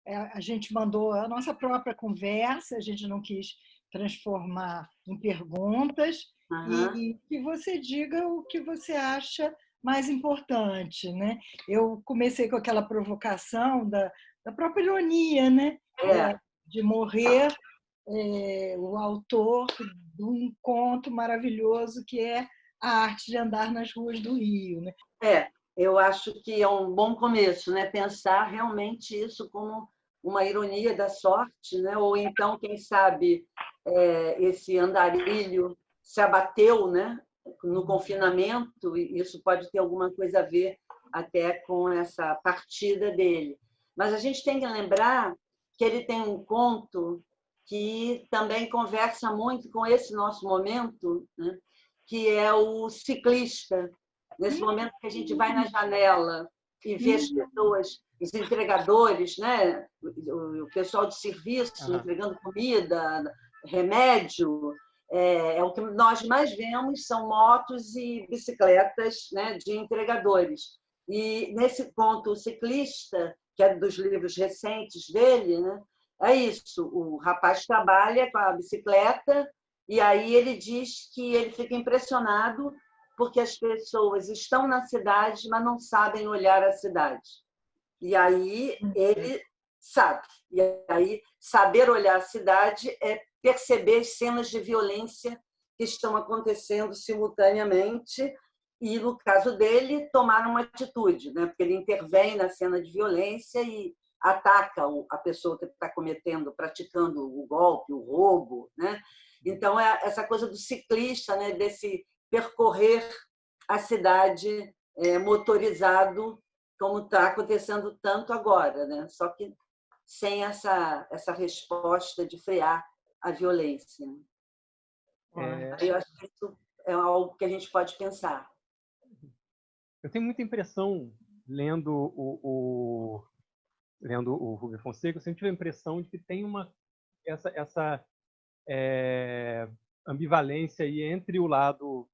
a gente mandou a nossa própria conversa, a gente não quis transformar em perguntas, Aham. e que você diga o que você acha mais importante, né? Eu comecei com aquela provocação da própria ironia, né? É, De morrer o autor de um conto maravilhoso que é A Arte de Andar nas Ruas do Rio, né? é. Eu acho que é um bom começo, né? Pensar realmente isso como uma ironia da sorte, né? Ou então, quem sabe, esse andarilho se abateu, né? No confinamento, e isso pode ter alguma coisa a ver até com essa partida dele. Mas a gente tem que lembrar que ele tem um conto que também conversa muito com esse nosso momento, né? Que é o ciclista. Nesse momento que a gente vai na janela e vê as pessoas, os entregadores, né? O pessoal de serviço Aham. entregando comida, remédio, o que nós mais vemos são motos e bicicletas, né, de entregadores. E nesse ponto, o ciclista, que é dos livros recentes dele, né, é isso, o rapaz trabalha com a bicicleta e aí ele diz que ele fica impressionado porque as pessoas estão na cidade, mas não sabem olhar a cidade. E aí ele sabe. E aí saber olhar a cidade é perceber as cenas de violência que estão acontecendo simultaneamente e, no caso dele, tomar uma atitude, né? Porque ele intervém na cena de violência e ataca a pessoa que está cometendo, praticando o golpe, o roubo, né? Então, é essa coisa do ciclista, né? Desse percorrer a cidade motorizado, como está acontecendo tanto agora, né? Só que sem essa resposta de frear a violência. Aí eu acho que isso é algo que a gente pode pensar. Eu tenho muita impressão, lendo lendo o Rubem Fonseca, eu sempre tive a impressão de que tem essa ambivalência aí entre o lado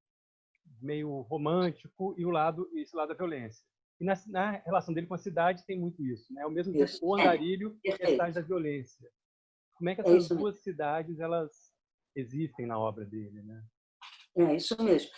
meio romântico e esse lado da violência. E na relação dele com a cidade tem muito isso, né? Ao mesmo tempo, Isso. o Andarilho e a Perfeito. cidade da violência. Como é que É essas isso mesmo. duas cidades elas existem na obra dele, né? É isso mesmo.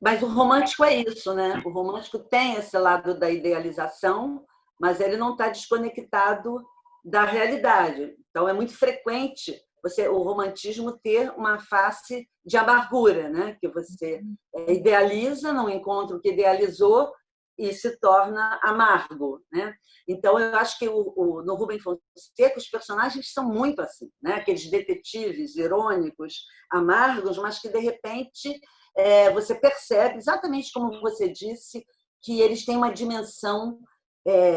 Mas o romântico é isso, né? O romântico tem esse lado da idealização, mas ele não está desconectado da realidade. Então, é muito frequente o romantismo ter uma face de amargura, né? Que você idealiza, não encontra o que idealizou e se torna amargo, né? Então, eu acho que no Rubem Fonseca os personagens são muito assim, né? Aqueles detetives irônicos, amargos, mas que, de repente, você percebe, exatamente como você disse, que eles têm uma dimensão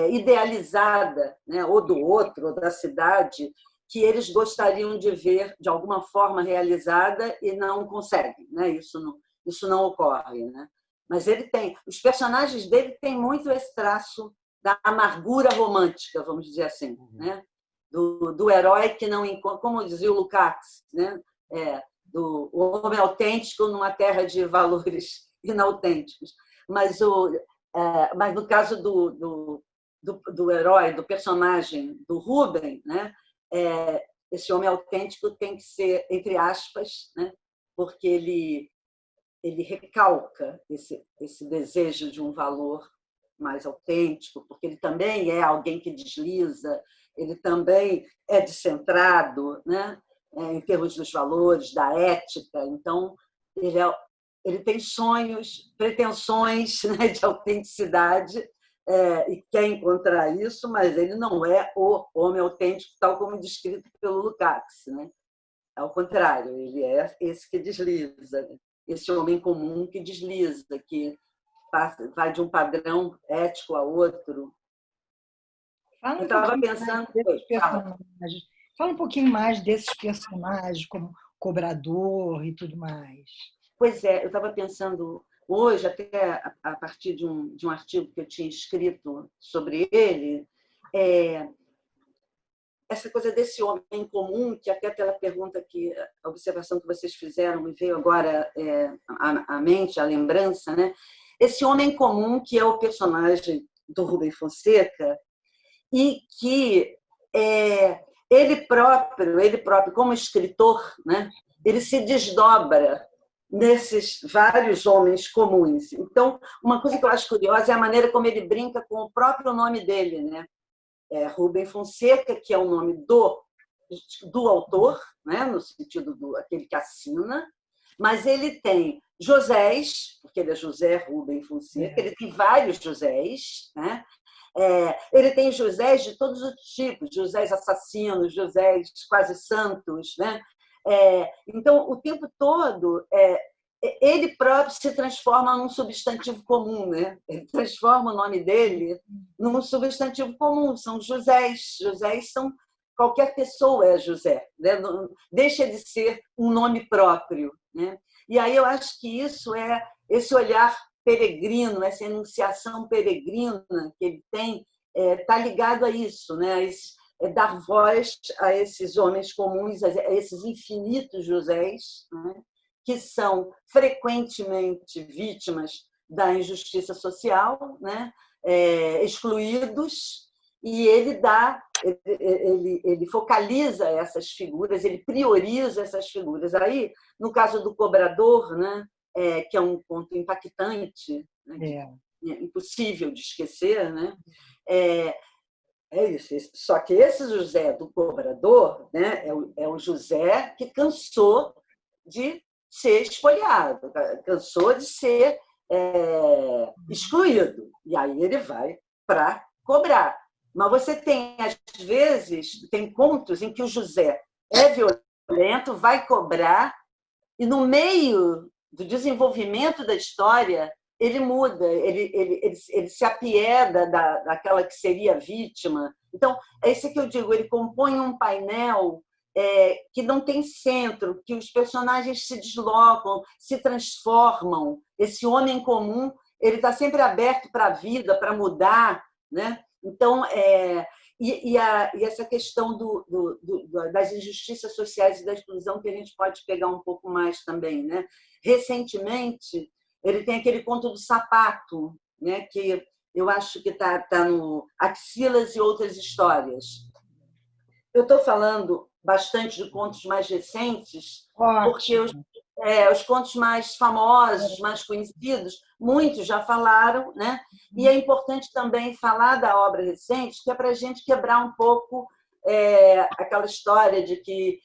idealizada, né? Ou do outro, ou da cidade, que eles gostariam de ver de alguma forma realizada e não conseguem, né? Isso não ocorre, né? Mas os personagens dele têm muito esse traço da amargura romântica, vamos dizer assim, né? Do herói que não encontra, como dizia o Lukács, né? Do homem autêntico numa terra de valores inautênticos. Mas, mas no caso do herói, do personagem do Rubem, né? Esse homem autêntico tem que ser, entre aspas, né? Porque ele recalca esse desejo de um valor mais autêntico, porque ele também é alguém que desliza, ele também é descentrado, né? Em termos dos valores, da ética. Então, ele tem sonhos, pretensões, né, de autenticidade e quer encontrar isso, mas ele não é o homem autêntico, tal como descrito pelo Lukács, né? Ao contrário, ele é esse que desliza, né? Esse homem comum que desliza, que vai de um padrão ético a outro. Fala Eu um estava pouquinho mais pensando, desses fala. personagens. Fala um pouquinho mais desses personagens, como cobrador e tudo mais. Pois é, eu estava pensando hoje, até a partir de um artigo que eu tinha escrito sobre ele, essa coisa desse homem comum, que até pela pergunta a observação que vocês fizeram, me veio agora à mente, à lembrança, né? Esse homem comum que é o personagem do Rubem Fonseca e que ele próprio como escritor, né, ele se desdobra nesses vários homens comuns. Então, uma coisa que eu acho curiosa é a maneira como ele brinca com o próprio nome dele, né? Rubem Fonseca, que é o nome do autor, né, no sentido do aquele que assina, mas ele tem Josés, porque ele é José Rubem Fonseca, ele tem vários Josés, né? Ele tem Josés de todos os tipos, Josés assassinos, Josés quase santos, né? Então, o tempo todo, ele próprio se transforma num substantivo comum, né? Ele transforma o nome dele num substantivo comum, são Josés. Josés são qualquer pessoa é José, né? Não deixa de ser um nome próprio, né? E aí eu acho que isso é esse olhar peregrino, essa enunciação peregrina que ele tem, está ligado a isso, né? Dar voz a esses homens comuns, a esses infinitos Josés, né? Que são frequentemente vítimas da injustiça social, né? Excluídos, e ele focaliza essas figuras, ele prioriza essas figuras. Aí, no caso do Cobrador, né? Que é um conto impactante, né? Impossível de esquecer, né? Isso. Só que esse José do Cobrador, né? É o José que cansou de ser espoliado, cansou de ser excluído. E aí ele vai para cobrar. Mas você tem, às vezes, tem contos em que o José é violento, vai cobrar, e no meio do desenvolvimento da história, ele muda, ele se apieda daquela que seria vítima. Então, é isso que eu digo, ele compõe um painel que não tem centro, que os personagens se deslocam, se transformam. Esse homem comum, ele está sempre aberto para a vida, para mudar, né? Então, e essa questão das injustiças sociais e da exclusão que a gente pode pegar um pouco mais também, né? Recentemente, ele tem aquele conto do sapato, né? Que eu acho que está no Axilas e Outras Histórias. Eu estou falando bastante de contos mais recentes, porque os contos mais famosos, mais conhecidos, muitos já falaram, né? E é importante também falar da obra recente, que é para a gente quebrar um pouco aquela história de que,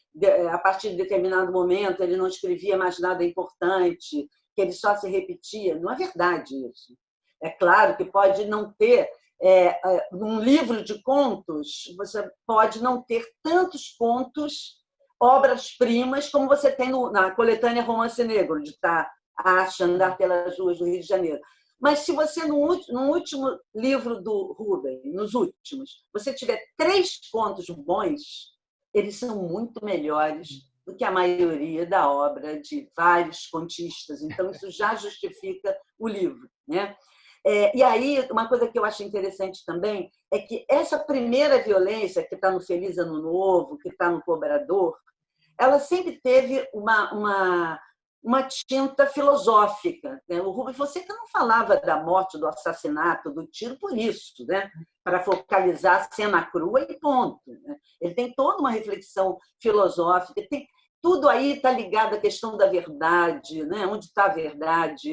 a partir de determinado momento, ele não escrevia mais nada importante, que ele só se repetia. Não é verdade isso. É claro que pode não ter... num livro de contos, você pode não ter tantos contos, obras-primas, como você tem na coletânea Romance Negro, de andar pelas ruas do Rio de Janeiro. Mas se você, no último livro do Rubem, nos últimos, você tiver 3 contos bons, eles são muito melhores do que a maioria da obra de vários contistas. Então, isso já justifica o livro, né? E aí, uma coisa que eu acho interessante também é que essa primeira violência, que está no Feliz Ano Novo, que está no Cobrador, ela sempre teve uma tinta filosófica, né? O Rubem Fonseca não falava da morte, do assassinato, do tiro por isso, né? Para focalizar a cena crua e ponto, né? Ele tem toda uma reflexão filosófica, tudo aí está ligado à questão da verdade, né? Onde está a verdade,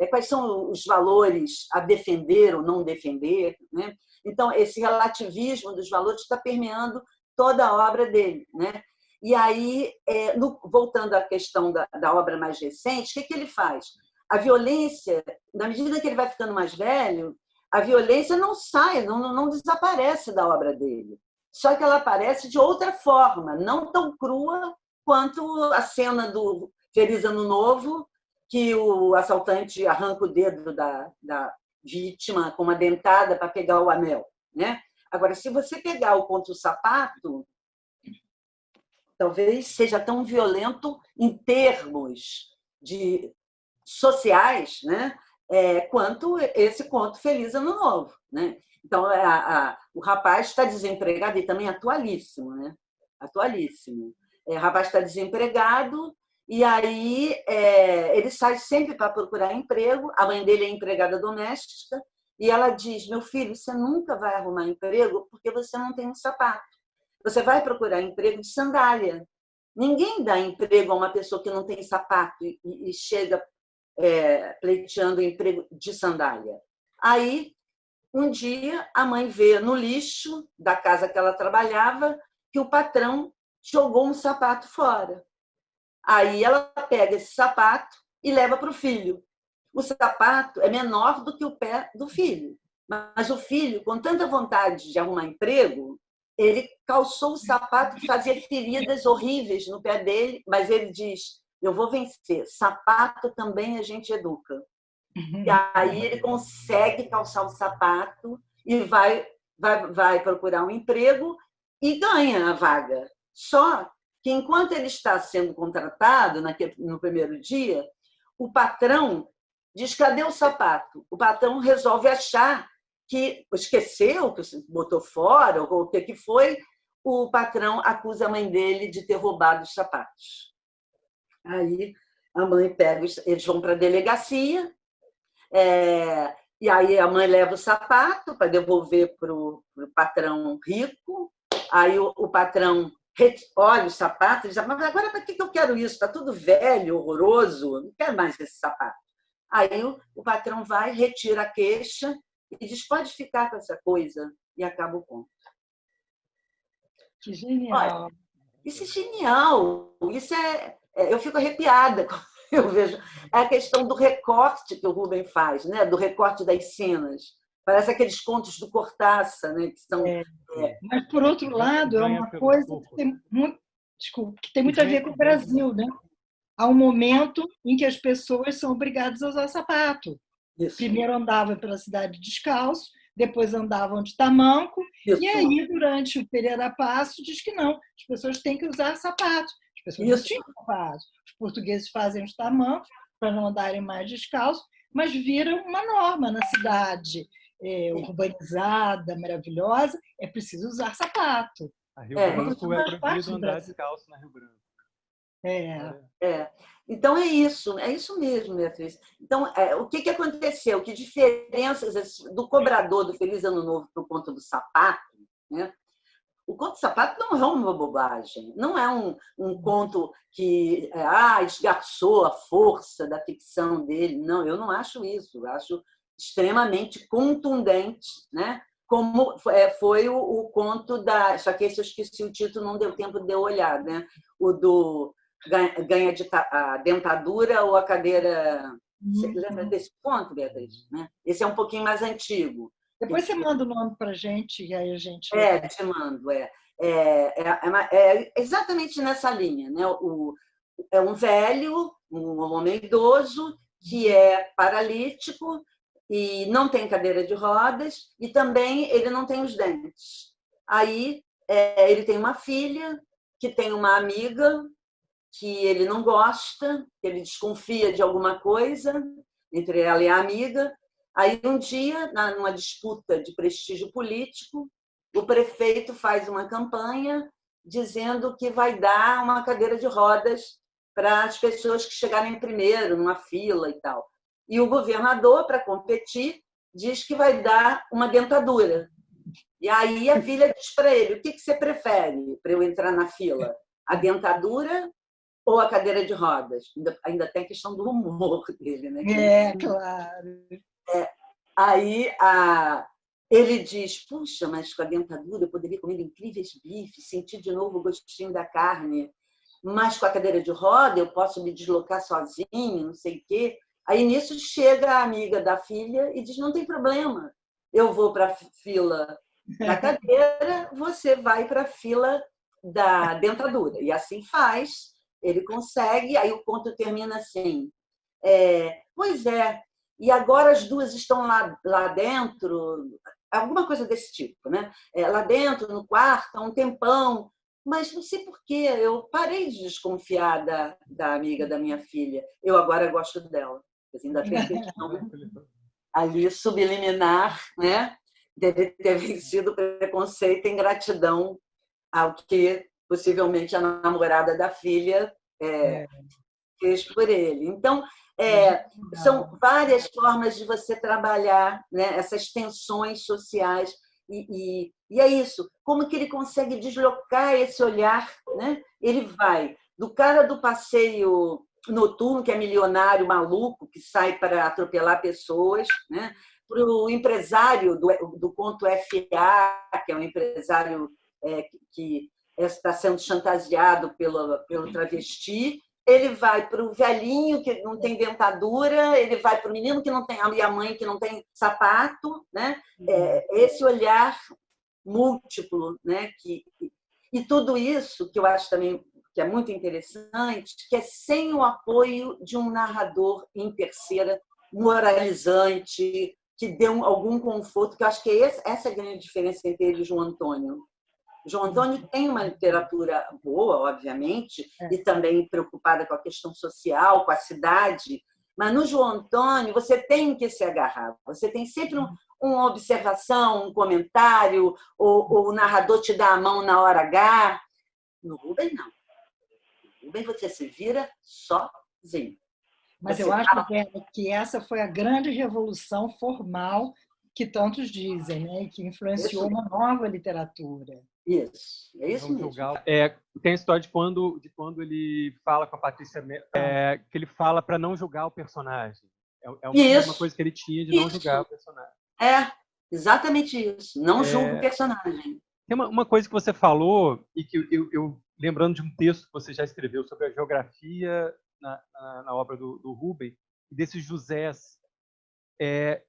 quais são os valores a defender ou não defender, né? Então, esse relativismo dos valores está permeando toda a obra dele, né? E aí, voltando à questão da obra mais recente, o que ele faz? A violência, na medida que ele vai ficando mais velho, a violência não sai, não desaparece da obra dele. Só que ela aparece de outra forma, não tão crua quanto a cena do Feliz Ano Novo, que o assaltante arranca o dedo da vítima com uma dentada para pegar o anel, né? Agora, se você pegar o conto do sapato, talvez seja tão violento em termos sociais, né? Quanto esse conto Feliz Ano Novo, né? Então, o rapaz está desempregado e também atualíssimo, né? Atualíssimo. O rapaz está desempregado e aí ele sai sempre para procurar emprego. A mãe dele é empregada doméstica e ela diz: meu filho, você nunca vai arrumar emprego porque você não tem um sapato. você vai procurar emprego de sandália. Ninguém dá emprego a uma pessoa que não tem sapato e chega pleiteando emprego de sandália. Aí, um dia, a mãe vê no lixo da casa que ela trabalhava que o patrão jogou um sapato fora. Aí ela pega esse sapato e leva para o filho. O sapato é menor do que o pé do filho. Mas o filho, com tanta vontade de arrumar emprego, ele calçou o sapato que fazia feridas horríveis no pé dele, mas ele diz, eu vou vencer, sapato também a gente educa. E aí ele consegue calçar o sapato e vai procurar um emprego e ganha a vaga. Só que enquanto ele está sendo contratado no primeiro dia, o patrão diz, cadê o sapato? O patrão resolve achar que esqueceu, que botou fora, ou o que foi, o patrão acusa a mãe dele de ter roubado os sapatos. Aí a mãe pega, eles vão para a delegacia, e aí a mãe leva o sapato para devolver para o patrão rico, aí o patrão olha o sapato e diz, mas agora para que eu quero isso? Está tudo velho, horroroso, não quero mais esse sapato. Aí o patrão vai, retira a queixa e diz, pode ficar com essa coisa, e acaba o conto. Que genial! Olha, isso é genial, isso eu fico arrepiada quando eu vejo. É a questão do recorte que o Rubens faz, né? Do recorte das cenas. Parece aqueles contos do Cortázar, né? Que são, Mas, por outro lado, é uma coisa que tem muito a ver com o Brasil, né? Há um momento em que as pessoas são obrigadas a usar sapato. Isso. Primeiro andavam pela cidade descalço, depois andavam de tamanco, isso. E aí, durante o Pereira Passo, diz que não, as pessoas têm que usar sapato. As pessoas não tinham sapato. Os portugueses fazem os tamancos para não andarem mais descalços, mas viram uma norma na cidade urbanizada, maravilhosa, é preciso usar sapato. A Rio Branco é proibido andar descalço na Rio Branco. Então é isso mesmo, Beatriz. Então, o que aconteceu? Que diferenças do cobrador do Feliz Ano Novo para o conto do sapato, né? O conto do sapato não é uma bobagem, não é um conto que esgarçou a força da ficção dele. Não, eu não acho isso. Eu acho extremamente contundente, né? Como foi o conto da... Só que esse eu esqueci o título, não deu tempo de eu olhar, né? O do ganha a dentadura ou a cadeira... Você lembra desse conto, Beatriz? Né? Esse é um pouquinho mais antigo. Depois você manda o nome para a gente e aí a gente... te mando. É exatamente nessa linha, né? É um velho, um homem idoso, que é paralítico e não tem cadeira de rodas e também ele não tem os dentes. Aí ele tem uma filha que tem uma amiga que ele não gosta, que ele desconfia de alguma coisa entre ela e a amiga. Aí, um dia, numa disputa de prestígio político, o prefeito faz uma campanha dizendo que vai dar uma cadeira de rodas para as pessoas que chegarem primeiro, numa fila e tal. E o governador, para competir, diz que vai dar uma dentadura. E aí a filha diz para ele, o que você prefere para eu entrar na fila? A dentadura ou a cadeira de rodas? Ainda tem a questão do humor dele, né? Claro. Aí ele diz, puxa, mas com a dentadura eu poderia comer incríveis bifes, sentir de novo o gostinho da carne, mas com a cadeira de roda eu posso me deslocar sozinho, não sei o quê. Aí nisso chega a amiga da filha e diz, não tem problema, eu vou para a fila da cadeira, você vai para a fila da dentadura. E assim faz, ele consegue, aí o conto termina assim, pois é, e agora as duas estão lá dentro, alguma coisa desse tipo, né? Lá dentro, no quarto, há um tempão, mas não sei por quê, eu parei de desconfiar da amiga da minha filha, eu agora gosto dela. Ainda tem questão ali subliminar, né? Deve ter vencido o preconceito em gratidão ao que possivelmente a namorada da filha fez por ele. Então, são várias formas de você trabalhar, né, essas tensões sociais e E é isso, como que ele consegue deslocar esse olhar, né? Ele vai do cara do passeio noturno, que é milionário, maluco, que sai para atropelar pessoas, né? Para o empresário do conto F.A., que é um empresário que está sendo chantageado pelo travesti. Ele vai para o velhinho que não tem dentadura, ele vai para o menino que não tem, e a mãe que não tem sapato, né? Esse olhar múltiplo, né? E tudo isso que eu acho também que é muito interessante, que é sem o apoio de um narrador em terceira moralizante, que dê algum conforto, que eu acho que essa é a grande diferença entre ele e o João Antônio. O João Antônio tem uma literatura boa, obviamente, e também preocupada com a questão social, com a cidade, mas no João Antônio você tem que se agarrar, você tem sempre uma observação, um comentário, ou o narrador te dá a mão na hora H. No Rubem, não. No Rubem você se vira sozinho. Mas eu acho que essa foi a grande revolução formal que tantos dizem, né? E que influenciou uma nova literatura. Isso, é isso mesmo. Tem a história de quando ele fala com a Patrícia, que ele fala para não julgar o personagem. É uma coisa que ele tinha de não julgar o personagem. Exatamente isso. Não julga o personagem. Tem uma coisa que você falou, e que eu lembrando de um texto que você já escreveu sobre a geografia na obra do Rubem, desses Josés.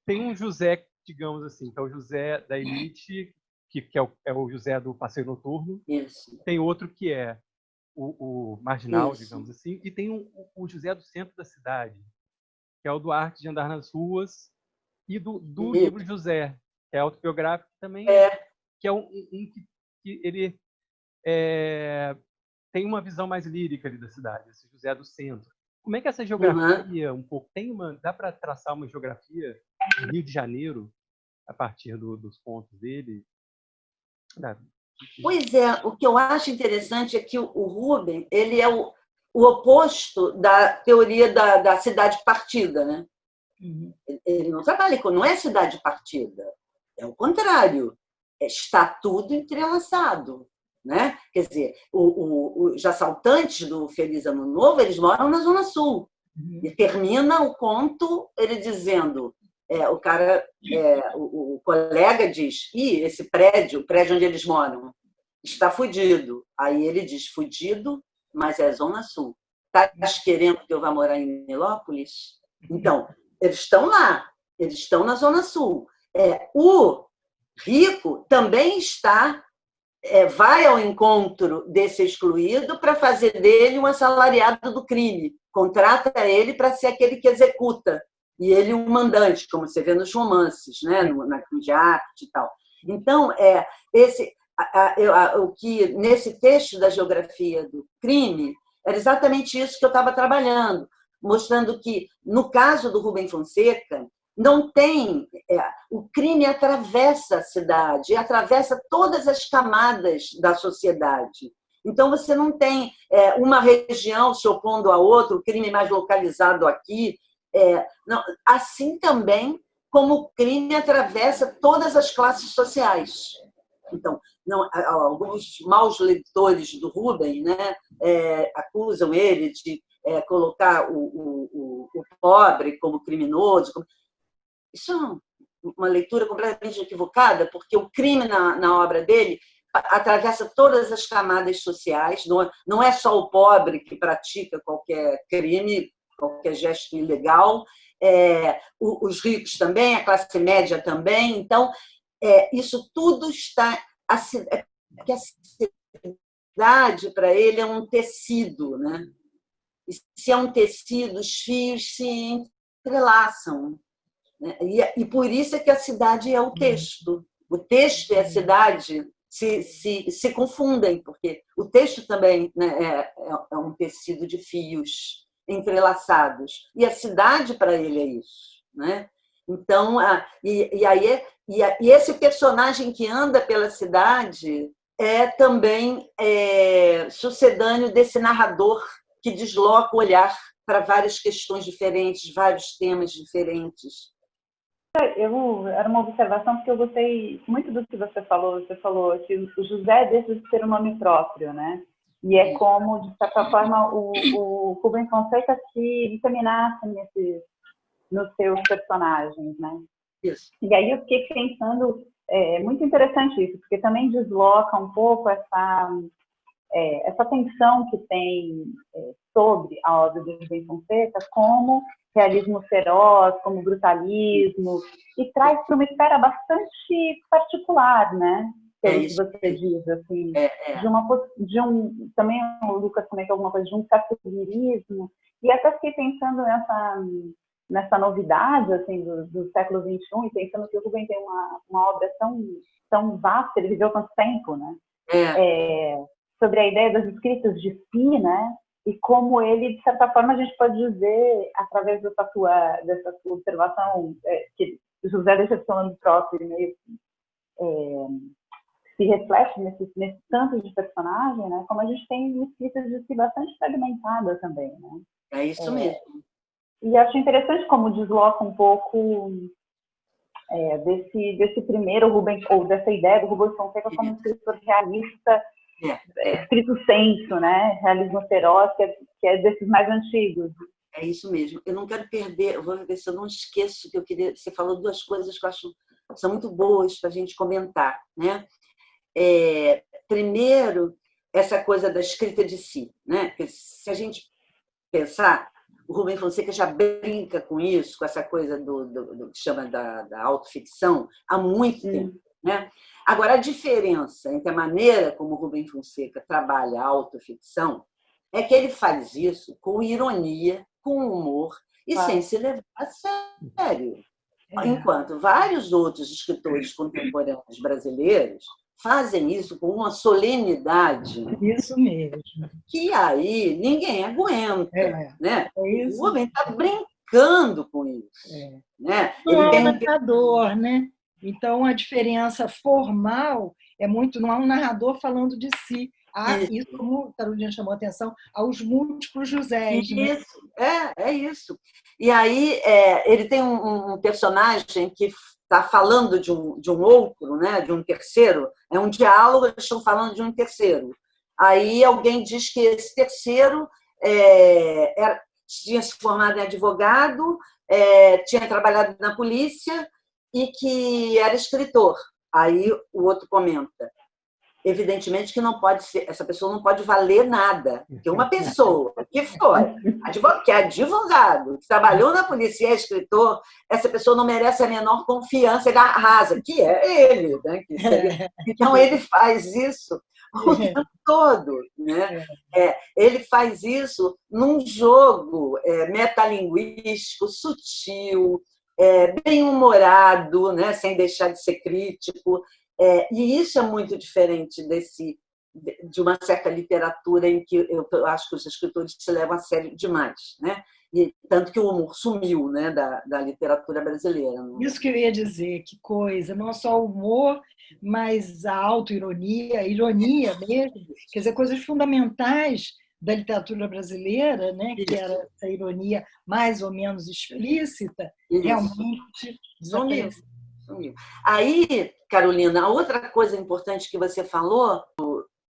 Tem um José, digamos assim, que é o José da elite, que é o José do passeio noturno. Isso. Tem outro que é o marginal, digamos assim, e tem o José do centro da cidade, que é o do arte de andar nas ruas, e do livro José, que é autobiográfico também, que é que ele tem uma visão mais lírica ali da cidade, esse José do centro. Como é que essa geografia, um pouco, dá para traçar uma geografia do Rio de Janeiro a partir dos contos dele? Pois é, o que eu acho interessante é que o Rubem ele é o oposto da teoria da cidade partida, né? Ele não trabalha com, não é cidade partida, é o contrário, está tudo entrelaçado, né? Quer dizer, os assaltantes do Feliz Ano Novo, eles moram na Zona Sul, e termina o conto ele dizendo, o colega diz, esse prédio, o prédio onde eles moram, está fudido. Aí ele diz, fudido, mas é Zona Sul. Estás querendo que eu vá morar em Nilópolis? Então, eles estão lá, eles estão na Zona Sul. O rico também vai ao encontro desse excluído para fazer dele um assalariado do crime. Contrata ele para ser aquele que executa. E ele um mandante, como você vê nos romances, né? Na de arte e tal. Então, o que nesse texto da geografia do crime era exatamente isso que eu estava trabalhando, mostrando que, no caso do Rubem Fonseca, não tem... o crime atravessa a cidade, atravessa todas as camadas da sociedade. Então, você não tem uma região se opondo a outra, o crime mais localizado aqui. Não, assim também como o crime atravessa todas as classes sociais. Então, alguns maus leitores do Rubem, né, acusam ele de colocar o pobre como criminoso. Isso é uma leitura completamente equivocada, porque o crime na obra dele atravessa todas as camadas sociais, não é só o pobre que pratica qualquer crime, qualquer gesto ilegal, os ricos também, a classe média também. Então, isso tudo está... Porque a cidade, para ele, é um tecido, né? E se é um tecido, os fios se entrelaçam. Né? E por isso é que a cidade é o texto. O texto e a cidade se confundem, porque o texto também, né, é um tecido de fios entrelaçados. E a cidade, para ele, é isso. Né? Então, esse personagem que anda pela cidade é também sucedâneo desse narrador que desloca o olhar para várias questões diferentes, vários temas diferentes. Era uma observação porque eu gostei muito do que você falou. Você falou que o José deixa de ter um nome próprio, né? E é como, de certa forma, o Rubem Fonseca se disseminasse nos seus personagens, né? Isso. E aí eu fiquei pensando, muito interessante isso, porque também desloca um pouco essa tensão que tem sobre a obra do Rubem Fonseca como realismo feroz, como brutalismo, e traz para uma esfera bastante particular, né? Pelo que você diz, assim, também o Lucas comentou alguma coisa de um certo lirismo, e até fiquei pensando nessa novidade, assim, do século XXI, e pensando que o Rubem tem uma obra tão vasta, ele viveu tanto tempo, né? Sobre a ideia das escritas de si, né? E como ele, de certa forma, a gente pode dizer, através dessa sua observação, que José deixa de ser um nome próprio, meio se reflete nesse tanto de personagem, né? Como a gente tem escritas de si bastante fragmentada também, né? É isso mesmo. E acho interessante como desloca um pouco desse primeiro Rubem, ou dessa ideia do Rubem Fonseca como um escritor realista, escrito senso, né? Realismo feroz, que é desses mais antigos. É isso mesmo. Eu não quero perder, eu vou ver se eu não esqueço que eu queria. Você falou duas coisas que eu acho que são muito boas para a gente comentar, né? Primeiro, essa coisa da escrita de si, né? Porque se a gente pensar, o Rubem Fonseca já brinca com isso, com essa coisa do que chama da autoficção, há muito tempo. Né? Agora, a diferença entre a maneira como o Rubem Fonseca trabalha a autoficção é que ele faz isso com ironia, com humor e sem se levar a sério. Enquanto vários outros escritores contemporâneos brasileiros fazem isso com uma solenidade. Isso mesmo. Que aí ninguém aguenta. Né? Isso. O Rubem está brincando com isso. Né? Não é um narrador, né? Então, a diferença formal é muito... Não é um narrador falando de si. Isso, como a Carolina chamou a atenção, aos múltiplos Josés. Isso, né? É isso. E aí, ele tem um personagem que está falando de um outro, né? De um terceiro. É um diálogo, eles estão falando de um terceiro. Aí alguém diz que esse terceiro tinha se formado em advogado, tinha trabalhado na polícia e que era escritor. Aí o outro comenta: evidentemente que não pode ser, essa pessoa não pode valer nada, porque uma pessoa que é advogado, que trabalhou na polícia e é escritor, essa pessoa não merece a menor confiança, ele arrasa, que é ele, né? Então ele faz isso o tempo todo, né? Ele faz isso num jogo metalinguístico, sutil, bem-humorado, né? Sem deixar de ser crítico. E isso é muito diferente de uma certa literatura em que eu acho que os escritores se levam a sério demais, né? E tanto que o humor sumiu, né, da literatura brasileira. Isso que eu ia dizer, que coisa, não só o humor, mas a autoironia, a ironia mesmo, quer dizer, coisas fundamentais da literatura brasileira, né, que era essa ironia mais ou menos explícita, realmente desapareceu. Aí, Carolina, a outra coisa importante que você falou,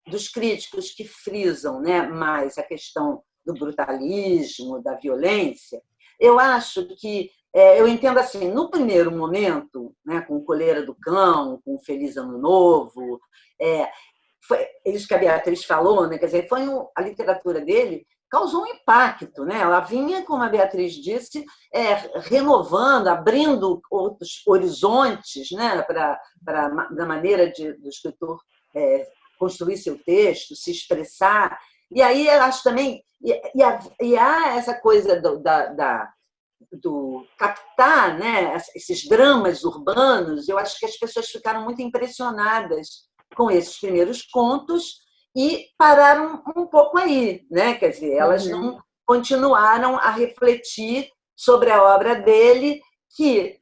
dos críticos que frisam, né, mais a questão do brutalismo, da violência, eu acho que, eu entendo assim, no primeiro momento, né, com Coleira do Cão, com Feliz Ano Novo, foi isso que a Beatriz falou, né, quer dizer, a literatura dele causou um impacto, né? Ela vinha, como a Beatriz disse, renovando, abrindo outros horizontes, né? Da maneira do escritor construir seu texto, se expressar. E aí eu acho também, e há essa coisa do captar, né? Esses dramas urbanos. Eu acho que as pessoas ficaram muito impressionadas com esses primeiros contos e pararam um pouco aí, né? Quer dizer, elas não continuaram a refletir sobre a obra dele, que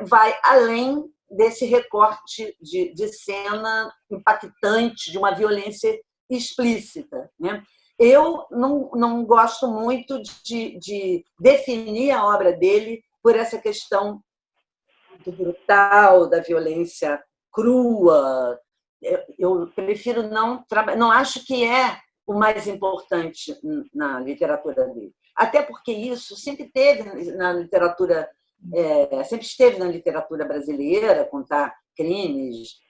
vai além desse recorte de cena impactante, de uma violência explícita, né? Eu não gosto muito de definir a obra dele por essa questão do brutal, da violência crua. Eu prefiro não trabalhar, não acho que é o mais importante na literatura dele. Até porque isso sempre teve na literatura, sempre esteve na literatura brasileira, contar crimes.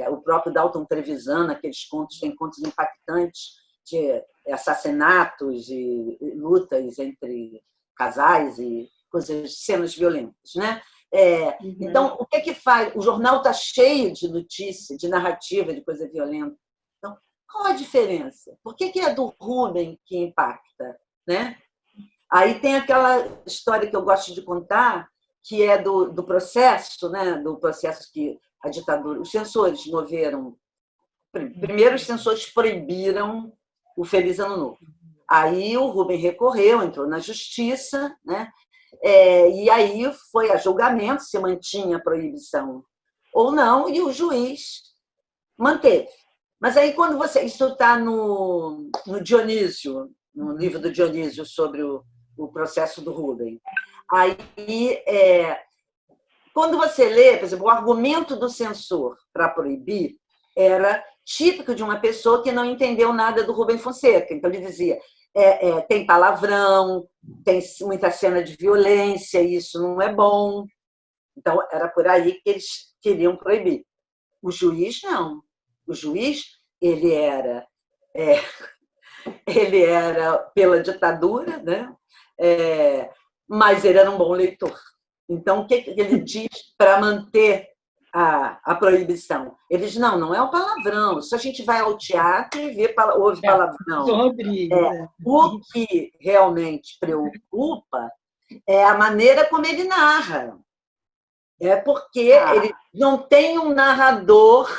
O próprio Dalton Trevisan, aqueles contos, tem contos impactantes de assassinatos e lutas entre casais e coisas, cenas violentas, né? Então, o que faz? O jornal está cheio de notícia, de narrativa, de coisa violenta. Então, qual a diferença? Por que é do Rubem que impacta, né? Aí tem aquela história que eu gosto de contar, que é do processo, né? Do processo que a ditadura, os censores moveram. Primeiro, os censores proibiram o Feliz Ano Novo. Aí o Rubem recorreu, entrou na justiça, né? E aí foi a julgamento se mantinha a proibição ou não, e o juiz manteve. Mas aí, quando você. Isso está no Dionísio, no livro do Dionísio sobre o processo do Rubem. Aí, quando você lê, por exemplo, o argumento do censor para proibir era típico de uma pessoa que não entendeu nada do Rubem Fonseca. Então, ele dizia: tem palavrão, tem muita cena de violência, isso não é bom. Então, era por aí que eles queriam proibir. O juiz, não. O juiz, ele era pela ditadura, né? Mas ele era um bom leitor. Então, o que ele diz para manter a proibição? Ele diz: não é o palavrão. Se a gente vai ao teatro e ouve palavrão. O que realmente preocupa é a maneira como ele narra. Porque ele não tem um narrador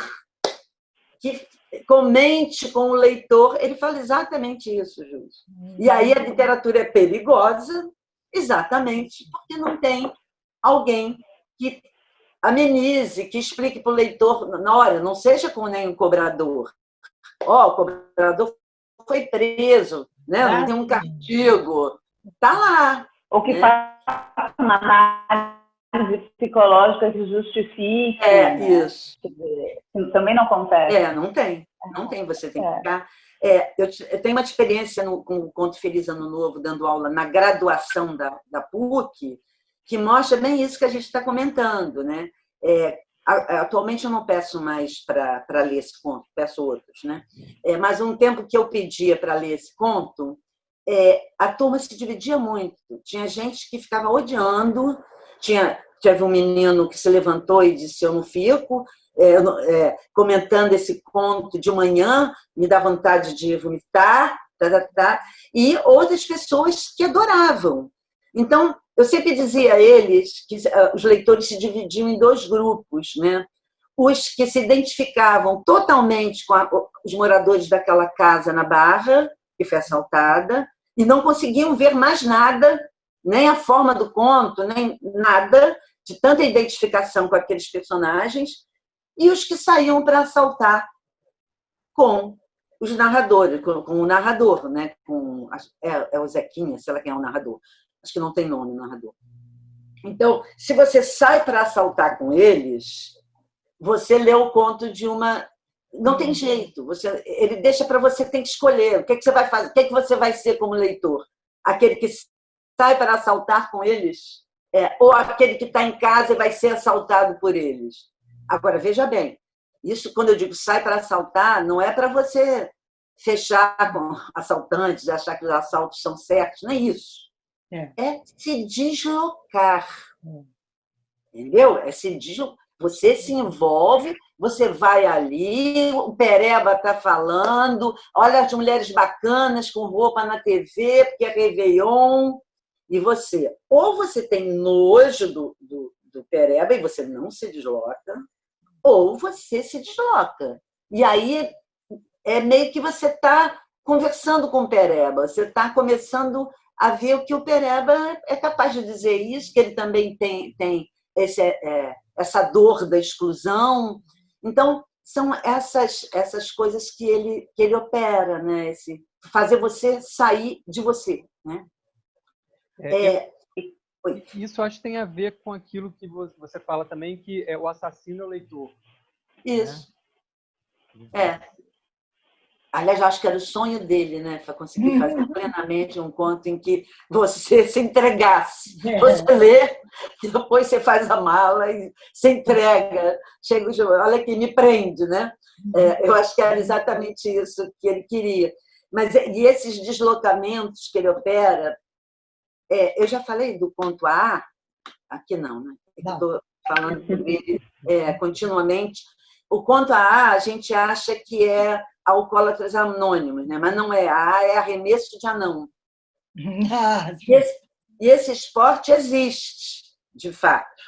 que comente com o leitor. Ele fala exatamente isso, Júlio. E aí a literatura é perigosa exatamente porque não tem alguém que amenize, que explique para o leitor: na hora, não seja como nem um cobrador. O cobrador foi preso, né? Não tem um castigo. Está lá. Ou que faz uma análise psicológica que justifique. Isso. Também não acontece. Não tem. Não tem, você tem que ficar. Eu tenho uma experiência com o Conto Feliz Ano Novo, dando aula na graduação da PUC, que mostra bem isso que a gente está comentando, né? Atualmente eu não peço mais para ler esse conto, peço outros, né? Mas um tempo que eu pedia para ler esse conto, a turma se dividia muito. Tinha gente que ficava odiando, teve um menino que se levantou e disse: eu não fico, comentando esse conto de manhã, me dá vontade de vomitar, e outras pessoas que adoravam. Então, eu sempre dizia a eles que os leitores se dividiam em dois grupos, né? Os que se identificavam totalmente com os moradores daquela casa na Barra, que foi assaltada, e não conseguiam ver mais nada, nem a forma do conto, nem nada, de tanta identificação com aqueles personagens, e os que saíam para assaltar com os narradores, com o narrador, né? É o Zequinha, sei lá quem é o narrador. Acho que não tem nome, narrador. Então, se você sai para assaltar com eles, você lê o conto de uma... Não tem jeito. Ele deixa para você, tem que escolher. O que você vai fazer? O que você vai ser como leitor? Aquele que sai para assaltar com eles? Ou aquele que está em casa e vai ser assaltado por eles? Agora, veja bem, isso, quando eu digo sai para assaltar, não é para você fechar com assaltantes e achar que os assaltos são certos, não é isso. É se deslocar. Entendeu? Você se envolve, você vai ali, o Pereba está falando, olha as mulheres bacanas com roupa na TV, porque é Réveillon, e você. Ou você tem nojo do Pereba e você não se desloca, ou você se desloca. E aí é meio que você está conversando com o Pereba, você está começando a ver o que o Pereba é capaz de dizer isso, que ele também tem essa dor da exclusão. Então, são essas coisas que ele opera, né? Fazer você sair de você. Né? Isso acho que tem a ver com aquilo que você fala também, que é o assassino é o leitor. Isso. Né? Aliás, eu acho que era o sonho dele, né? Para conseguir fazer plenamente um conto em que você se entregasse. Você lê, depois você faz a mala e se entrega. Chega o jogo, olha aqui, me prende, né? Eu acho que era exatamente isso que ele queria. Mas e esses deslocamentos que ele opera, eu já falei do conto A, aqui não, né? Estou falando sobre ele continuamente. O conto A gente acha que é Alcoólatras Anônimos, né? Mas não é. A é Arremesso de Anão. E esse esporte existe, de fato.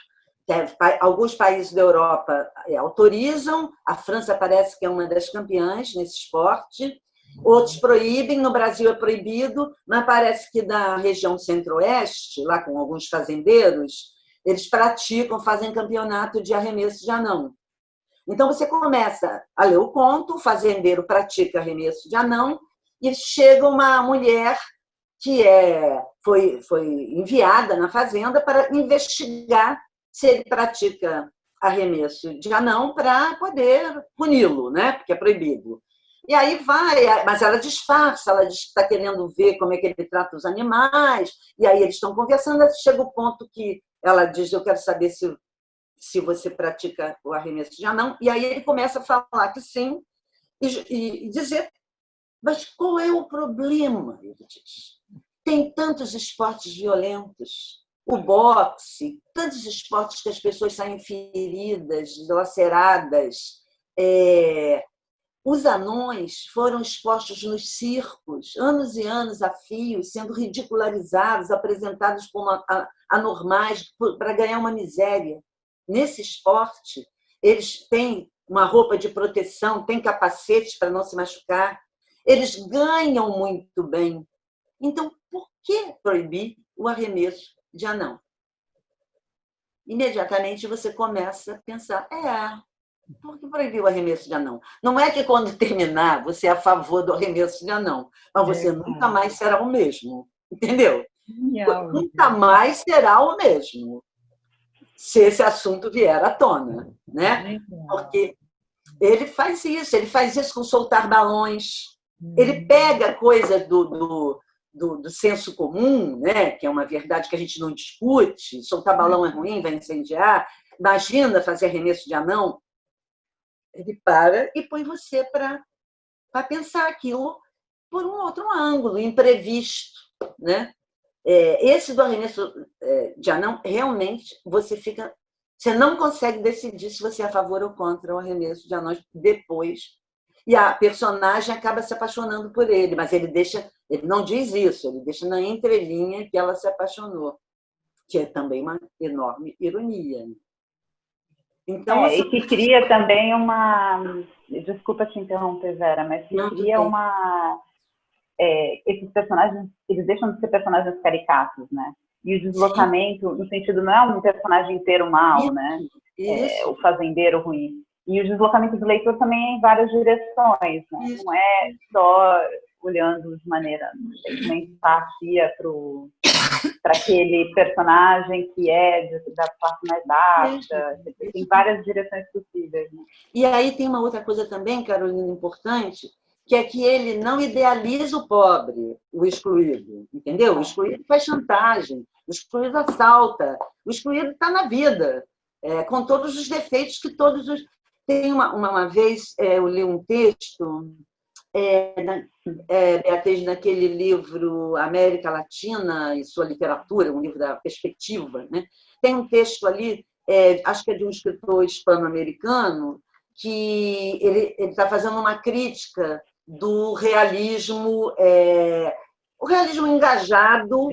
Alguns países da Europa autorizam, a França parece que é uma das campeãs nesse esporte, outros proíbem, no Brasil é proibido, mas parece que na região centro-oeste, lá com alguns fazendeiros, eles praticam, fazem campeonato de arremesso de anão. Então, você começa a ler o conto, o fazendeiro pratica arremesso de anão, e chega uma mulher que foi enviada na fazenda para investigar se ele pratica arremesso de anão para poder puni-lo, né? Porque é proibido. E aí vai, mas ela disfarça, ela diz que está querendo ver como é que ele trata os animais, e aí eles estão conversando, chega o ponto que ela diz, eu quero saber se você pratica o arremesso de anão, e aí ele começa a falar que sim, e dizer, mas qual é o problema? Ele diz. Tem tantos esportes violentos, o boxe, tantos esportes que as pessoas saem feridas, laceradas. Os anões foram expostos nos circos, anos e anos a fio, sendo ridicularizados, apresentados como anormais para ganhar uma miséria. Nesse esporte, eles têm uma roupa de proteção, têm capacetes para não se machucar, eles ganham muito bem. Então, por que proibir o arremesso de anão? Imediatamente você começa a pensar, por que proibir o arremesso de anão? Não é que quando terminar você é a favor do arremesso de anão, mas você nunca mais será o mesmo, entendeu? Nunca mais será o mesmo. Se esse assunto vier à tona, né? Porque ele faz isso com soltar balões, ele pega coisa do senso comum, né? Que é uma verdade que a gente não discute, soltar balão é ruim, vai incendiar, imagina fazer arremesso de anão, ele para e põe você para pensar aquilo por um outro ângulo, imprevisto, né? Esse do arremesso de anão, realmente, você não consegue decidir se você é a favor ou contra o arremesso de anões depois. E a personagem acaba se apaixonando por ele, mas ele não diz isso, ele deixa na entrelinha que ela se apaixonou, que é também uma enorme ironia. Então, e que cria também uma... Desculpa te interromper, Vera, mas que cria uma... esses personagens, eles deixam de ser personagens caricatos, né? E o deslocamento, no sentido, não é um personagem inteiro mal, né? O fazendeiro ruim. E o deslocamento do leitor também é em várias direções, né? Não é só olhando de maneira, uma empatia para aquele personagem que da parte mais baixa. Tem várias direções possíveis. Né? E aí tem uma outra coisa também, Carolina, importante, que é que ele não idealiza o pobre, o excluído, entendeu? O excluído faz chantagem, o excluído assalta, o excluído está na vida, com todos os defeitos que todos os... Tem uma vez, eu li um texto, Beatriz, naquele livro América Latina e sua literatura, um livro da perspectiva, né? Tem um texto ali, acho que é de um escritor hispano-americano, que ele está fazendo uma crítica do realismo, o realismo engajado,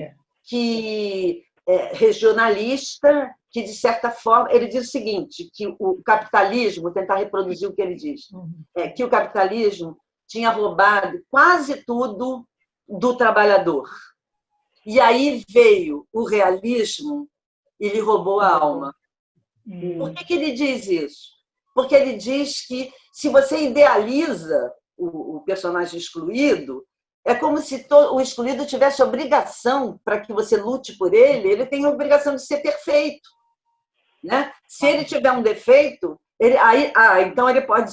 regionalista, que, de certa forma, ele diz o seguinte, que o capitalismo, tentar reproduzir o que ele diz, que o capitalismo tinha roubado quase tudo do trabalhador. E aí veio o realismo e lhe roubou a alma. Por que ele diz isso? Porque ele diz que, se você idealiza o personagem excluído, É como se o excluído tivesse obrigação, para que você lute por ele tem a obrigação de ser perfeito. Né? Se ele tiver um defeito, então ele pode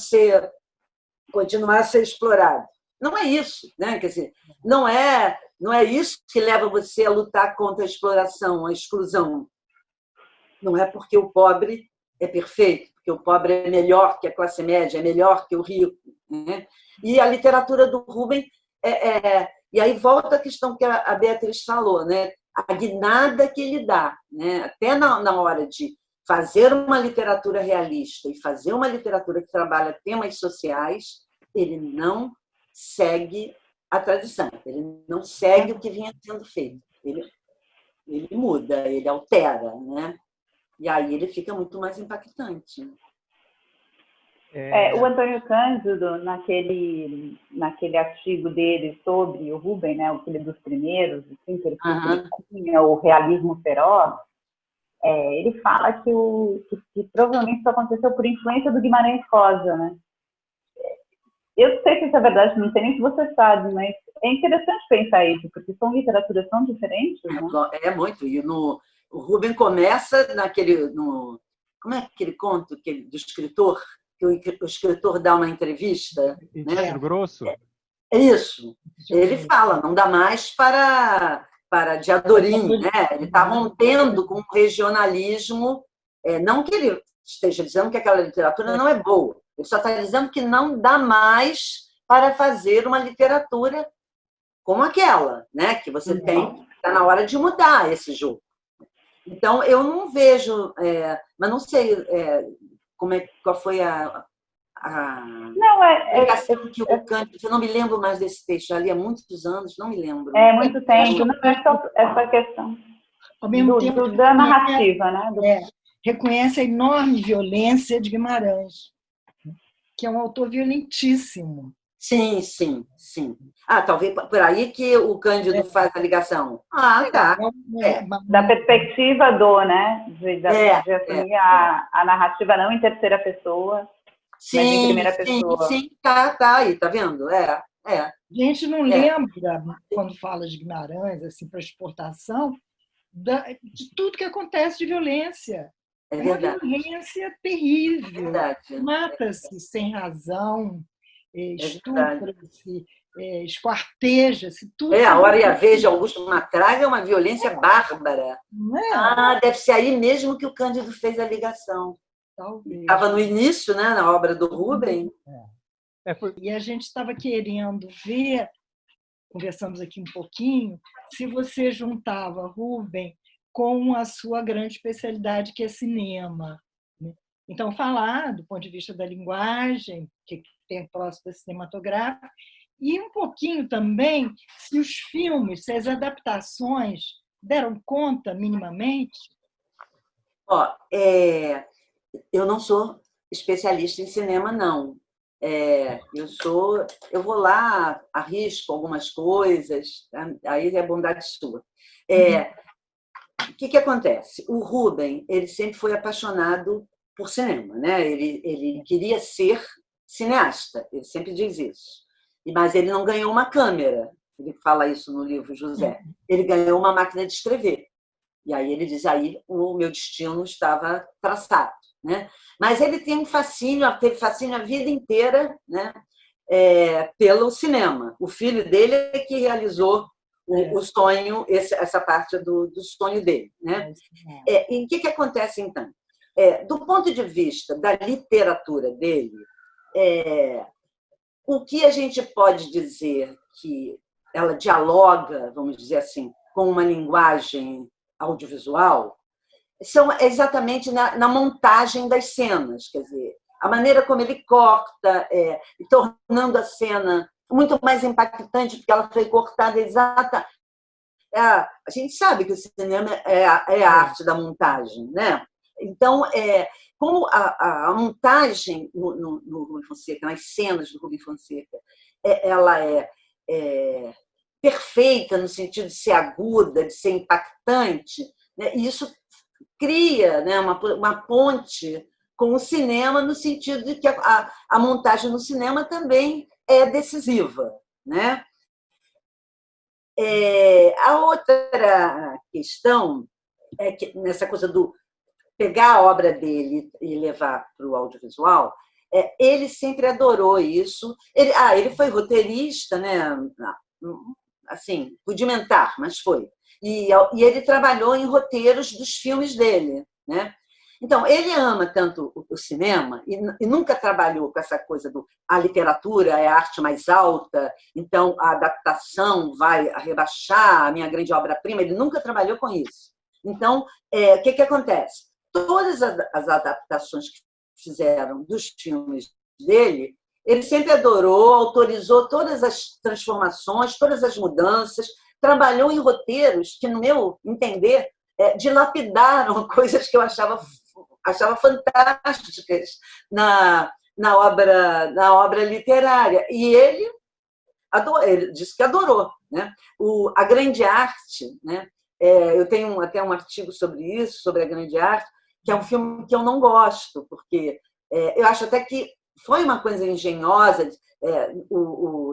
continuar a ser explorado. Não é isso. Né? Quer dizer, não é isso que leva você a lutar contra a exploração, a exclusão. Não é porque o pobre é perfeito, porque o pobre é melhor que a classe média, é melhor que o rico. Né? E a literatura do Rubem e aí volta a questão que a Beatriz falou, né? A guinada que ele dá, né? Até na hora de fazer uma literatura realista e fazer uma literatura que trabalha temas sociais, ele não segue a tradição, ele não segue o que vinha sendo feito, ele muda, ele altera, né? E aí ele fica muito mais impactante. O Antônio Cândido, naquele artigo dele sobre o Rubem, né, aquele dos primeiros, assim, que ele tinha o realismo feroz, ele fala que provavelmente isso aconteceu por influência do Guimarães Rosa, né? Eu sei se isso é verdade, não sei nem se você sabe, mas é interessante pensar isso, porque são literaturas tão diferentes, né? É muito. E o Rubem começa como é aquele conto do escritor, que o escritor dá uma entrevista? Intestino Grosso? É isso. Ele fala, não dá mais para Diadorim, né? Ele está rompendo com o regionalismo, não que ele esteja dizendo que aquela literatura não é boa, ele só está dizendo que não dá mais para fazer uma literatura como aquela, né? Que você está na hora de mudar esse jogo. Então, eu não vejo, mas não sei qual foi a ligação que o Cândido... Eu não me lembro mais desse texto, ali há muitos anos, não me lembro. É muito tempo, não é só essa questão ao mesmo tempo, da narrativa, né? Reconhece a enorme violência de Guimarães, que é um autor violentíssimo. Sim, sim, sim. Talvez por aí que o Cândido faz a ligação. Tá. Da perspectiva né? De assumir a narrativa não em terceira pessoa, sim, mas em primeira pessoa. Sim, tá aí, tá vendo? A gente não lembra, quando fala de Guimarães, assim, para exportação, de tudo que acontece de violência. É uma violência terrível. Mata-se sem razão, estupra-se, esquarteja-se, tudo. A Hora e a Vez de Augusto Matraga é uma violência bárbara. Não é? Deve ser aí mesmo que o Cândido fez a ligação. Talvez. Estava no início, né, na obra do Rubem. E a gente estava querendo ver, conversamos aqui um pouquinho, se você juntava Rubem com a sua grande especialidade, que é cinema. Então, falar do ponto de vista da linguagem, que tem próximo da cinematográfica, e um pouquinho também se os filmes, se as adaptações deram conta minimamente. Eu não sou especialista em cinema, não. Eu vou lá, arrisco algumas coisas, aí é bondade sua. O que acontece? O Rubem, ele sempre foi apaixonado por cinema, né? Ele queria ser cineasta, ele sempre diz isso. Mas ele não ganhou uma câmera, ele fala isso no livro José. Ele ganhou uma máquina de escrever. E aí ele diz, aí o meu destino estava traçado, né? Mas ele tem um fascínio, teve fascínio a vida inteira, né? Pelo cinema. O filho dele é que realizou o sonho, essa parte do sonho dele, né? E o que acontece, então? Do ponto de vista da literatura dele, o que a gente pode dizer que ela dialoga, vamos dizer assim, com uma linguagem audiovisual, são exatamente na montagem das cenas, quer dizer, a maneira como ele corta, tornando a cena muito mais impactante, porque ela foi cortada exata. A gente sabe que o cinema é a arte da montagem, né? Então, como a montagem no Rubem Fonseca, nas cenas do Rubem Fonseca, ela é perfeita no sentido de ser aguda, de ser impactante, né? E isso cria, né, uma ponte com o cinema, no sentido de que a montagem no cinema também é decisiva, né? A outra questão é que, nessa coisa do pegar a obra dele e levar para o audiovisual, ele sempre adorou isso. Ele foi roteirista, né? Assim, rudimentar, mas foi. E ele trabalhou em roteiros dos filmes dele, né? Então, ele ama tanto o cinema e nunca trabalhou com essa coisa a literatura é a arte mais alta, então a adaptação vai rebaixar a minha grande obra-prima. Ele nunca trabalhou com isso. Então, o que acontece? Todas as adaptações que fizeram dos filmes dele, ele sempre adorou, autorizou todas as transformações, todas as mudanças, trabalhou em roteiros que, no meu entender, dilapidaram coisas que eu achava fantásticas na obra literária. E ele disse que adorou, né? A grande arte, né? Eu tenho até um artigo sobre isso, sobre a grande arte, que é um filme que eu não gosto, porque eu acho até que foi uma coisa engenhosa.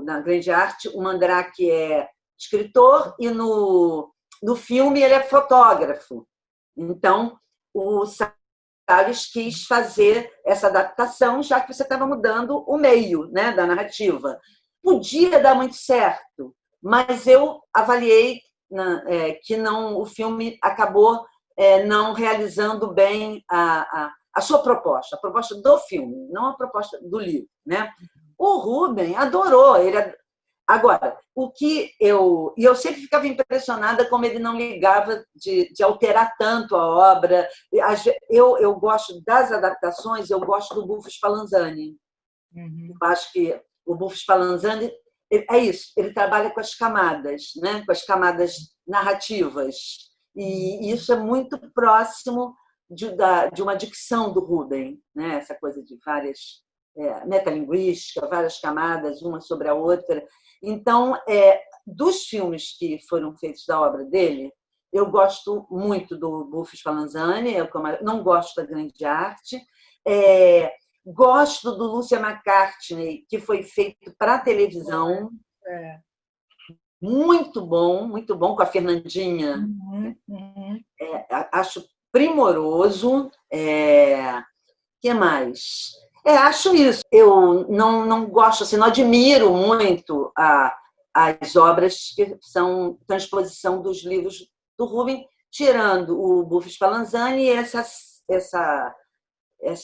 Na grande arte, o Mandrake é escritor e no filme ele é fotógrafo. Então, o Salles quis fazer essa adaptação, já que você estava mudando o meio, né, da narrativa. Podia dar muito certo, mas eu avaliei que não, o filme acabou não realizando bem a sua proposta, a proposta do filme, não a proposta do livro, né? O Rubem adorou. Agora, eu sempre ficava impressionada como ele não ligava de alterar tanto a obra. Eu gosto das adaptações, eu gosto do Buffo Spallanzani. Eu acho que o Buffo Spallanzani é isso, ele trabalha com as camadas, né? Com as camadas narrativas. E isso é muito próximo de uma dicção do Rubem, né? Essa coisa de várias metalinguística, várias camadas, uma sobre a outra. Então, dos filmes que foram feitos da obra dele, eu gosto muito do Buffo Spallanzani, eu não gosto da grande arte. Gosto do Lucia McCartney, que foi feito para a televisão. Muito bom, com a Fernandinha. Acho primoroso. Que mais? Acho isso. Eu não gosto, assim, não admiro muito as obras que são transposição dos livros do Rubem, tirando o Buffo Spallanzani e essa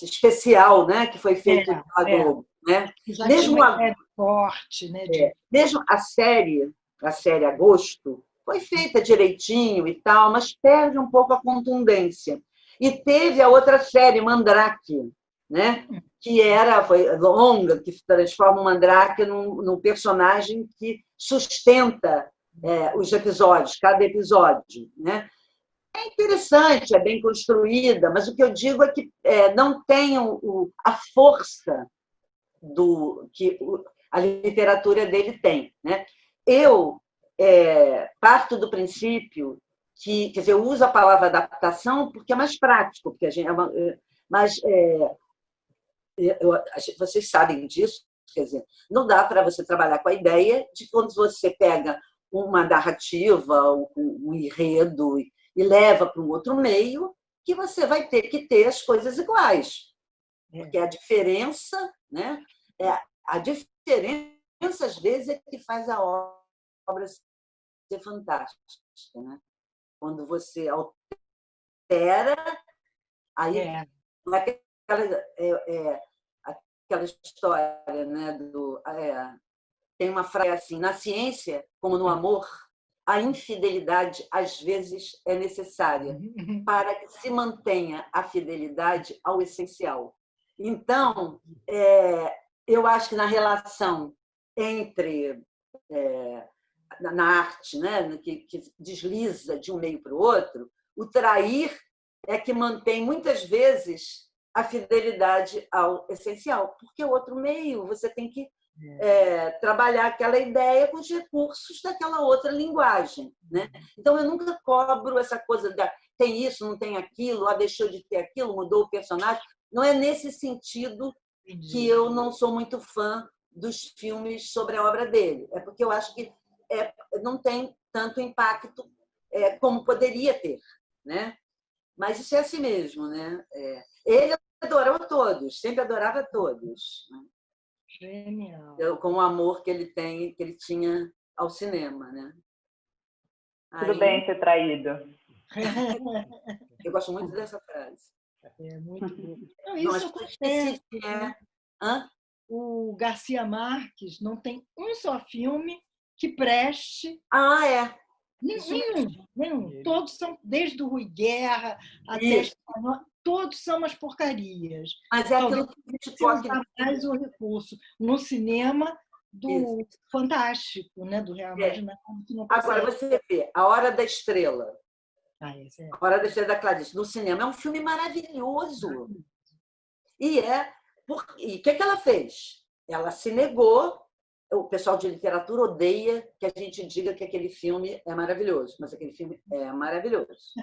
especial, né, que foi feito na Globo. Né? Mesmo forte, né? Mesmo a série Agosto foi feita direitinho e tal, mas perde um pouco a contundência. E teve a outra série, Mandrake, né? Que foi longa, que transforma o Mandrake num personagem que sustenta os episódios, cada episódio, né? É interessante, é bem construída, mas o que eu digo é que não tem a força que a literatura dele tem, né? Eu parto do princípio que, quer dizer, eu uso a palavra adaptação porque é mais prático, porque a gente vocês sabem disso, quer dizer, não dá para você trabalhar com a ideia de quando você pega uma narrativa, um enredo e leva para um outro meio, que você vai ter que ter as coisas iguais. Porque a diferença, né? A diferença, às vezes, é que faz a obra ser fantástica. Né? Quando você altera, aí aquela história, né? Tem uma frase assim: na ciência, como no amor, a infidelidade às vezes é necessária para que se mantenha a fidelidade ao essencial. Então, eu acho que na relação entre na arte, né, que desliza de um meio para o outro, o trair é que mantém muitas vezes a fidelidade ao essencial, porque o outro meio você tem que trabalhar aquela ideia com os recursos daquela outra linguagem, né? Então eu nunca cobro essa coisa tem isso, não tem aquilo, deixou de ter aquilo, mudou o personagem. Não é nesse sentido que eu não sou muito fã dos filmes sobre a obra dele. É porque eu acho que não tem tanto impacto como poderia ter, né? Mas isso é assim mesmo, né? Ele adorou todos, sempre adorava todos, né? Genial. Com o amor que ele tinha ao cinema, né? Tudo bem ser traído. Eu gosto muito dessa frase. É muito bom. Não, Não, isso acontece, né? O Garcia Marques não tem um só filme que preste. Nenhum. Todos são, desde o Rui Guerra até todos são umas porcarias. Mas é aquilo que usar mais o recurso no cinema do fantástico, né? Do real imaginário. Agora você vê A Hora da Estrela. A Hora da Estrela da Clarice, no cinema. É um filme maravilhoso. E o que ela fez? Ela se negou. O pessoal de literatura odeia que a gente diga que aquele filme é maravilhoso, mas aquele filme é maravilhoso.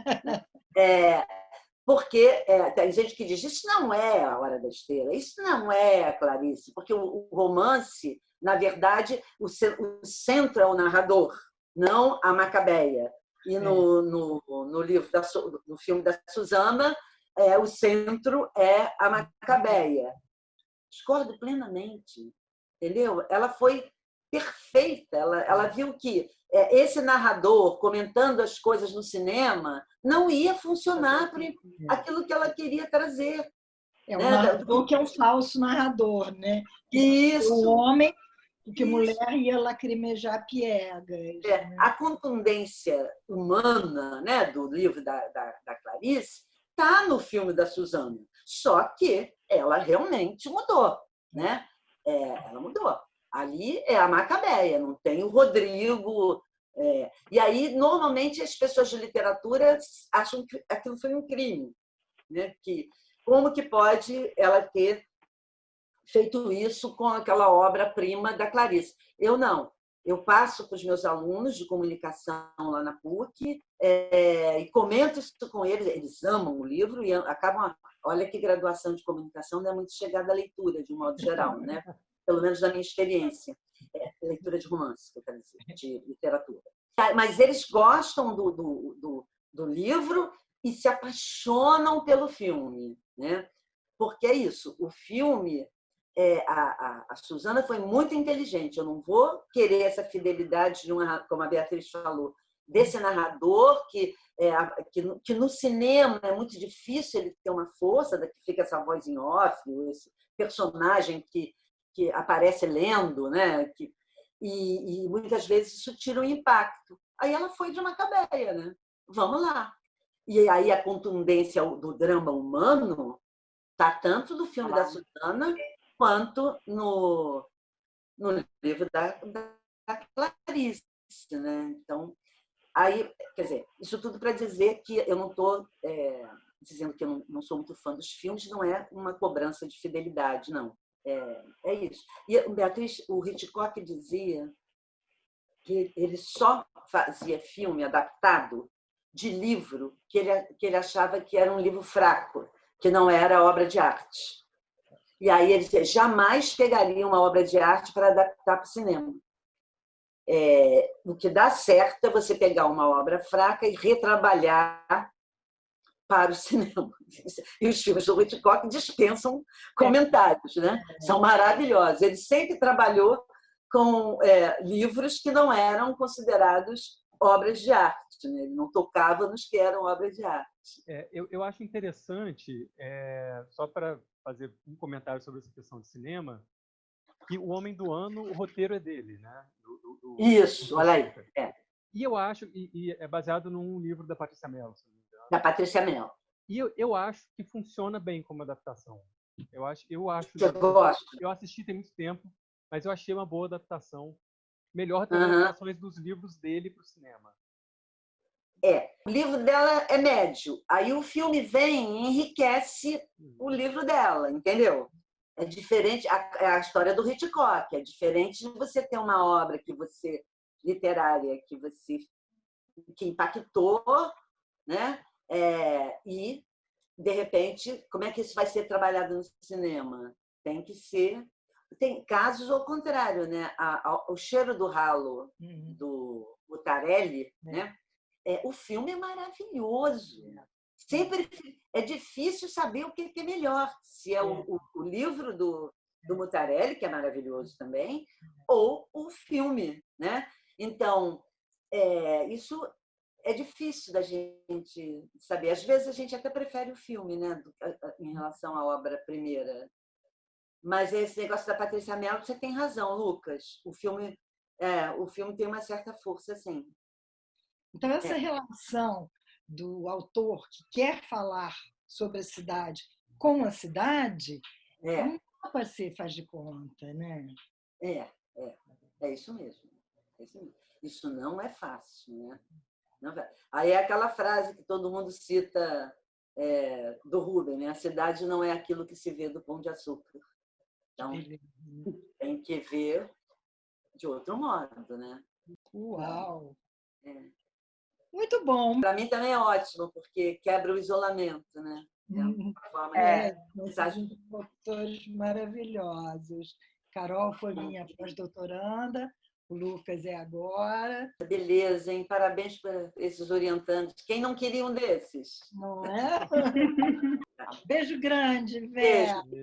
Né? Porque tem gente que diz isso não é A Hora da Estrela, isso não é a Clarice, porque o romance, na verdade, o centro é o narrador, não a Macabeia. E no livro no filme da Susana, o centro é a Macabeia. Discordo plenamente, entendeu? Ela foi perfeita. Ela viu que esse narrador comentando as coisas no cinema não ia funcionar para aquilo que ela queria trazer. O narrador que é um falso narrador, né? Isso. O homem, porque a mulher ia lacrimejar piegas. Né? A contundência humana, né, do livro da Clarice está no filme da Susana. Só que ela realmente mudou, né? Ela mudou. Ali é a Macabeia, não tem o Rodrigo. E aí, normalmente, as pessoas de literatura acham que aquilo foi um crime. Né? Como que pode ela ter feito isso com aquela obra-prima da Clarice? Eu não. Eu passo para os meus alunos de comunicação lá na PUC e comento isso com eles. Eles amam o livro e acabam... Olha que graduação de comunicação não é muito chegada à leitura, de um modo geral, né? Pelo menos da minha experiência. Leitura de romance, que eu quero dizer, de literatura. Mas eles gostam do livro e se apaixonam pelo filme, né? Porque é isso, o filme... a Susana foi muito inteligente. Eu não vou querer essa fidelidade, como a Beatriz falou, desse narrador que no cinema é muito difícil ele ter uma força, que fica essa voz em off, esse personagem que aparece lendo, né? E muitas vezes isso tira um impacto. Aí ela foi de Macabeia, né? Vamos lá. E aí a contundência do drama humano está tanto no filme da Susana quanto no livro da Clarice, né? Então, aí, quer dizer, isso tudo para dizer que eu não estou dizendo que eu não sou muito fã dos filmes, não é uma cobrança de fidelidade, não. É isso. E, Beatriz, o Hitchcock dizia que ele só fazia filme adaptado de livro que ele achava que era um livro fraco, que não era obra de arte. E aí ele dizia, jamais pegaria uma obra de arte para adaptar para o cinema. O que dá certo é você pegar uma obra fraca e retrabalhar para o cinema. E os filmes do Hitchcock dispensam comentários, né? São maravilhosos. Ele sempre trabalhou com livros que não eram considerados obras de arte, né? Ele não tocava nos que eram obras de arte. Eu acho interessante, só para fazer um comentário sobre essa questão de cinema, que O Homem do Ano, o roteiro é dele, né? Isso, olha aí. E eu acho, e é baseado num livro da Patrícia Mello. Da Patrícia Mello. E eu acho que funciona bem como adaptação. Eu acho. Você gosta? Eu assisti tem muito tempo, mas eu achei uma boa adaptação. Melhor das adaptações dos livros dele para o cinema. O livro dela é médio. Aí o filme vem e enriquece o livro dela, entendeu? É diferente, a história do Hitchcock, é diferente de você ter uma obra literária que impactou, né? E, de repente, como é que isso vai ser trabalhado no cinema? Tem que ser tem casos ao contrário, né? O Cheiro do Ralo, do Mutarelli, né? O filme é maravilhoso. Sempre é difícil saber o que é melhor, se é o livro do Mutarelli, que é maravilhoso também, ou o filme, né? Então, isso é difícil da gente saber. Às vezes a gente até prefere o filme, né, em relação à obra primeira. Mas esse negócio da Patrícia Mello, você tem razão, Lucas. O filme tem uma certa força, sim. Então, essa relação do autor que quer falar sobre a cidade com a cidade não dá para ser faz de conta, né? É isso mesmo. Isso não é fácil, né? Aí é aquela frase que todo mundo cita do Rubem, né? A cidade não é aquilo que se vê do Pão de Açúcar. Então, tem que ver de outro modo, né? Uau! Muito bom. Para mim também é ótimo, porque quebra o isolamento, né? Esses doutores maravilhosos. Carol foi minha pós-doutoranda, o Lucas é agora. Beleza, hein? Parabéns para esses orientandos. Quem não queria um desses? Não é? Beijo grande, Vera. Beijo.